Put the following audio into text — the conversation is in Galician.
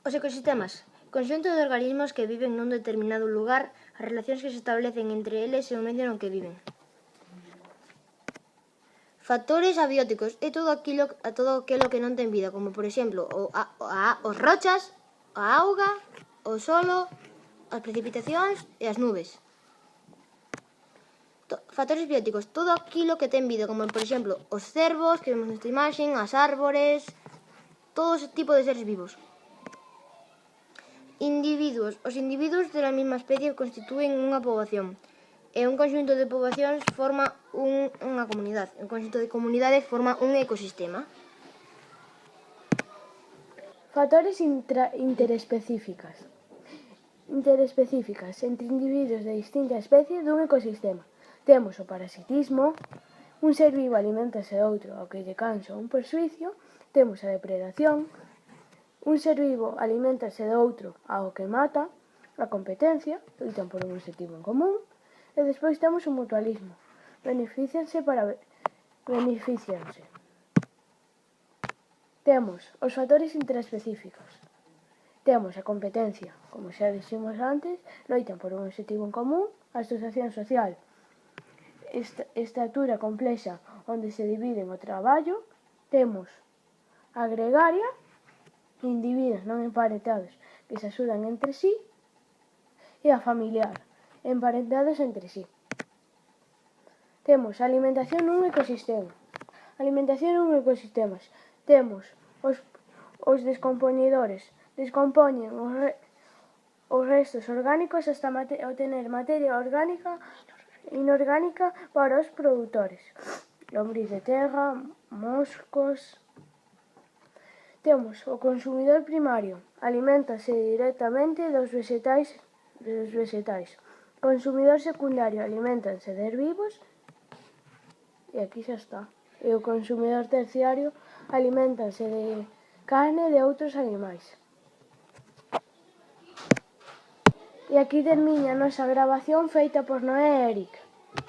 Os ecosistemas, conxunto de organismos que viven nun determinado lugar, as relacións que se establecen entre eles e o medio no que viven. Factores abióticos é todo aquilo que non ten vida, como por exemplo os rochas, a auga, o solo, as precipitacións e as nubes. Factores bióticos, todo aquilo que ten vida, como por exemplo os cervos que vemos nesta imaxe, as árbores, todo ese tipo de seres vivos. Individuos. Os individuos da mesma especie constitúen unha poboación. E un conxunto de poboacións forma unha comunidade. Un conxunto de comunidades forma un ecosistema. Factores interespecíficas entre individuos de distinta especie dun ecosistema. Temos o parasitismo, un ser vivo aliméntase de outro ao que lle cansa un persuicio. Temos a depredación, un ser vivo aliméntase de outro ao que mata. A competencia, loitan por un objetivo en común. E despois temos o mutualismo, beneficianse. Temos os factores intraespecíficos. Temos a competencia, como xa dixemos antes, loitan por un objetivo en común. A asociación social, estrutura complexa onde se dividen o traballo. Temos a gregaria, individuos non emparentados que se axudan entre sí. E a familiar, emparentados entre sí. Temos a alimentación nun ecosistema. Temos os descompoñedores. Descompoñen os restos orgánicos hasta obtener materia orgánica inorgánica para os produtores. Lombriz de terra, moscos. Temos o consumidor primario. Aliméntase directamente dos vegetais. Consumidor secundario, aliméntanse de herbívoros. E aquí xa está. E o consumidor terciario, aliméntanse de carne de outros animais. E aquí termina a nosa gravación feita por Noé e Eric.